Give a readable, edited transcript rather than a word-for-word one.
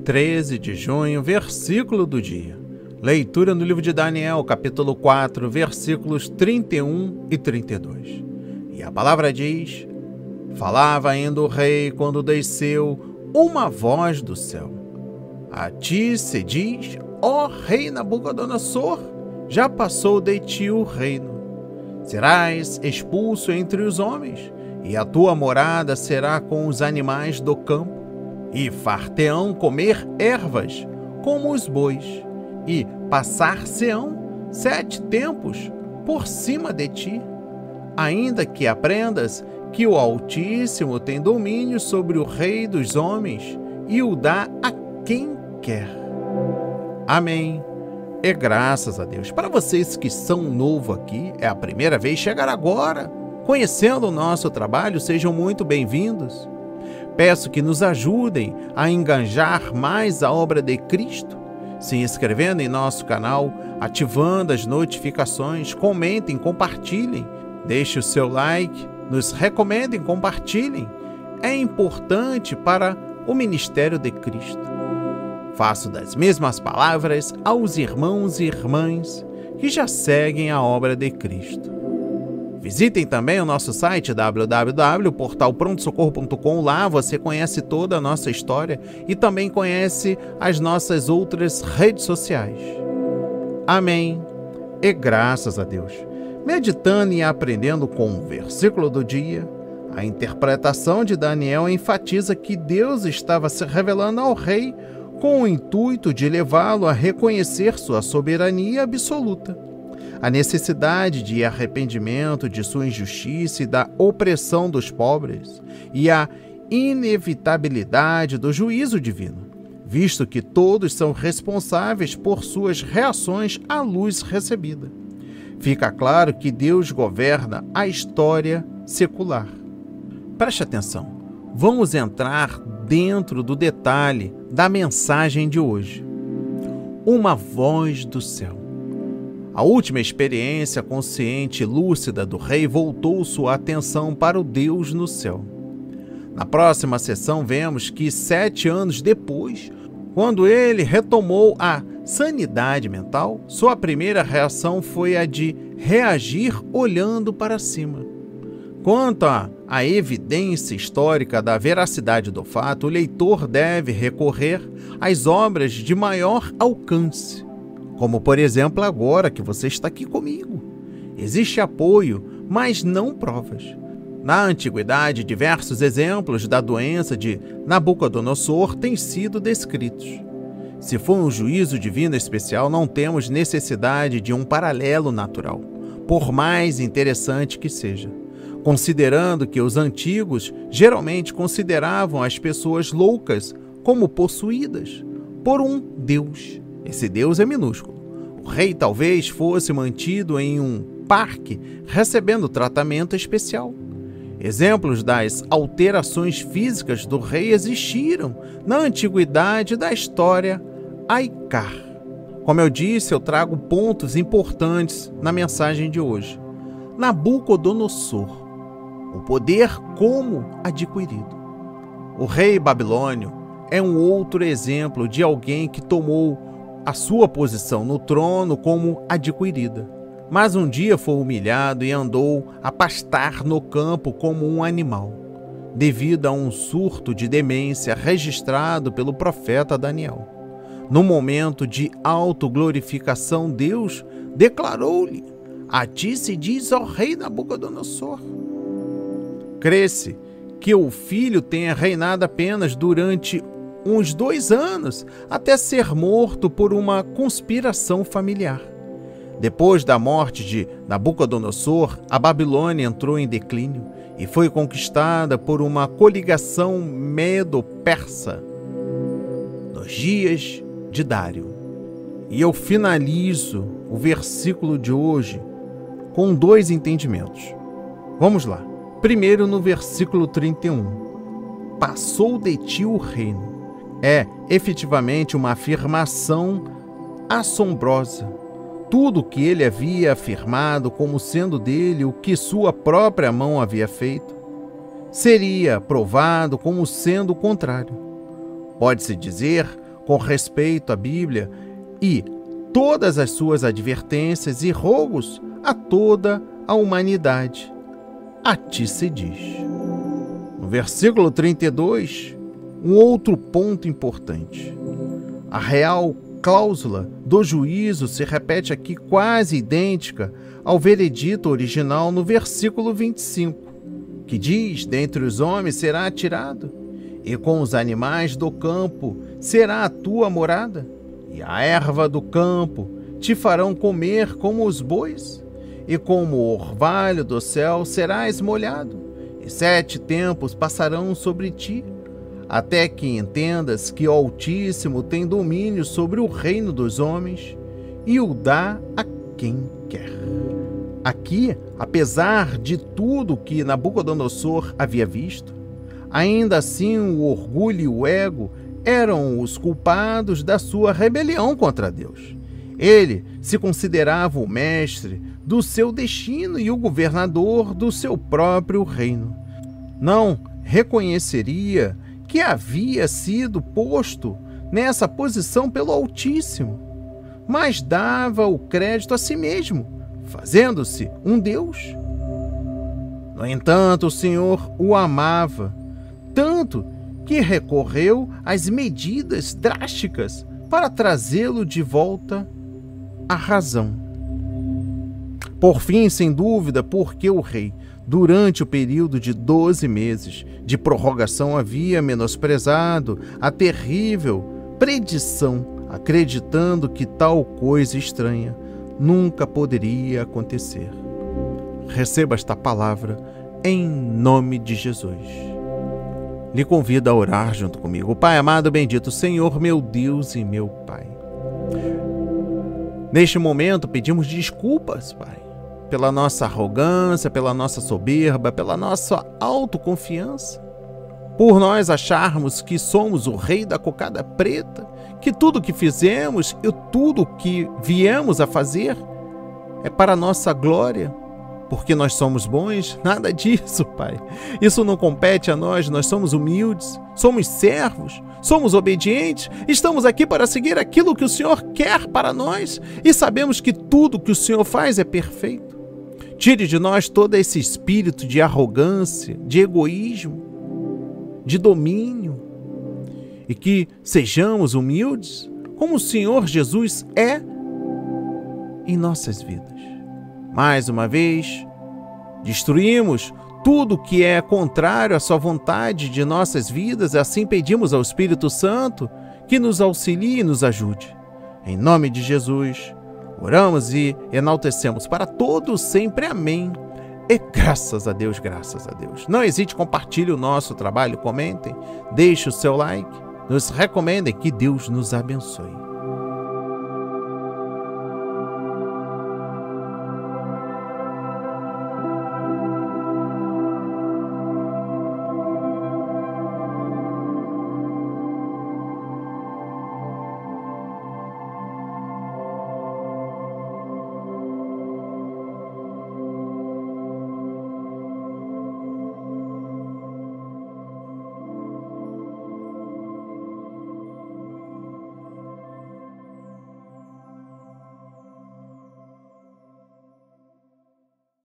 13 de junho, versículo do dia. Leitura no livro de Daniel, capítulo 4, versículos 31 e 32. E a palavra diz: falava ainda o rei quando desceu uma voz do céu. A ti se diz, ó rei Nabucodonosor, já passou de ti o reino. Serás expulso entre os homens, e a tua morada será com os animais do campo, e far-te-ão comer ervas como os bois, e passar-se-ão 7 tempos por cima de ti, ainda que aprendas que o Altíssimo tem domínio sobre o rei dos homens e o dá a quem quer. Amém. E graças a Deus. Para vocês que são novo aqui, é a primeira vez, chegar agora, conhecendo o nosso trabalho, sejam muito bem-vindos. Peço que nos ajudem a engajar mais a obra de Cristo, se inscrevendo em nosso canal, ativando as notificações, comentem, compartilhem, deixe o seu like, nos recomendem, compartilhem. É importante para o ministério de Cristo. Faço das mesmas palavras aos irmãos e irmãs que já seguem a obra de Cristo. Visitem também o nosso site www.portalprontosocorro.com. Lá você conhece toda a nossa história e também conhece as nossas outras redes sociais. Amém. E graças a Deus. Meditando e aprendendo com o versículo do dia, a interpretação de Daniel enfatiza que Deus estava se revelando ao rei com o intuito de levá-lo a reconhecer sua soberania absoluta, a necessidade de arrependimento de sua injustiça e da opressão dos pobres, e a inevitabilidade do juízo divino, visto que todos são responsáveis por suas reações à luz recebida. Fica claro que Deus governa a história secular. Preste atenção, vamos entrar dentro do detalhe da mensagem de hoje. Uma voz do céu. A última experiência consciente e lúcida do rei voltou sua atenção para o Deus no céu. Na próxima sessão vemos que 7 anos depois, quando ele retomou a sanidade mental, sua primeira reação foi a de reagir olhando para cima. Quanto à evidência histórica da veracidade do fato, o leitor deve recorrer às obras de maior alcance, como, por exemplo, agora que você está aqui comigo. Existe apoio, mas não provas. Na antiguidade, diversos exemplos da doença de Nabucodonosor têm sido descritos. Se for um juízo divino especial, não temos necessidade de um paralelo natural, por mais interessante que seja, considerando que os antigos geralmente consideravam as pessoas loucas como possuídas por um Deus. Esse Deus é minúsculo. O rei talvez fosse mantido em um parque recebendo tratamento especial. Exemplos das alterações físicas do rei existiram na antiguidade da história Aicar. Como eu disse, eu trago pontos importantes na mensagem de hoje. Nabucodonosor. O poder como adquirido. O rei babilônio é um outro exemplo de alguém que tomou a sua posição no trono como adquirida, mas um dia foi humilhado e andou a pastar no campo como um animal, devido a um surto de demência registrado pelo profeta Daniel. No momento de autoglorificação, Deus declarou-lhe: a ti se diz, ó rei Nabucodonosor. Crê-se que o filho tenha reinado apenas durante uns 2 anos, até ser morto por uma conspiração familiar. Depois da morte de Nabucodonosor, a Babilônia entrou em declínio e foi conquistada por uma coligação medo-persa nos dias de Dário. E eu finalizo o versículo de hoje com 2 entendimentos. Vamos lá. Primeiro, no versículo 31. Passou de ti o reino. É efetivamente uma afirmação assombrosa. Tudo o que ele havia afirmado como sendo dele, o que sua própria mão havia feito, seria provado como sendo o contrário. Pode-se dizer com respeito à Bíblia e todas as suas advertências e rogos a toda a humanidade. A ti se diz. No versículo 32, um outro ponto importante. A real cláusula do juízo se repete aqui quase idêntica ao veredito original no versículo 25, que diz: dentre os homens será atirado, e com os animais do campo será a tua morada, e a erva do campo te farão comer como os bois, e como o orvalho do céu serás molhado, e 7 tempos passarão sobre ti, até que entendas que o Altíssimo tem domínio sobre o reino dos homens e o dá a quem quer. Aqui, apesar de tudo que Nabucodonosor havia visto, ainda assim o orgulho e o ego eram os culpados da sua rebelião contra Deus. Ele se considerava o mestre do seu destino e o governador do seu próprio reino. Não reconheceria que havia sido posto nessa posição pelo Altíssimo, mas dava o crédito a si mesmo, fazendo-se um Deus. No entanto, o Senhor o amava, tanto que recorreu às medidas drásticas para trazê-lo de volta à razão. Por fim, sem dúvida, porque o rei, durante o período de 12 meses de prorrogação, havia menosprezado a terrível predição, acreditando que tal coisa estranha nunca poderia acontecer. Receba esta palavra em nome de Jesus. Lhe convido a orar junto comigo. Pai amado, bendito Senhor, meu Deus e meu Pai. Neste momento pedimos desculpas, Pai, pela nossa arrogância, pela nossa soberba, pela nossa autoconfiança, por nós acharmos que somos o rei da cocada preta, que tudo que fizemos e tudo que viemos a fazer é para a nossa glória, porque nós somos bons. Nada disso, Pai. Isso não compete a nós, nós somos humildes, somos servos, somos obedientes, estamos aqui para seguir aquilo que o Senhor quer para nós e sabemos que tudo que o Senhor faz é perfeito. Tire de nós todo esse espírito de arrogância, de egoísmo, de domínio, e que sejamos humildes, como o Senhor Jesus é em nossas vidas. Mais uma vez, destruímos tudo que é contrário à sua vontade de nossas vidas, e assim pedimos ao Espírito Santo que nos auxilie e nos ajude. Em nome de Jesus, oramos e enaltecemos para todos sempre. Amém. E graças a Deus, graças a Deus. Não hesite, compartilhe o nosso trabalho, comentem, deixe o seu like, nos recomendem. Que Deus nos abençoe.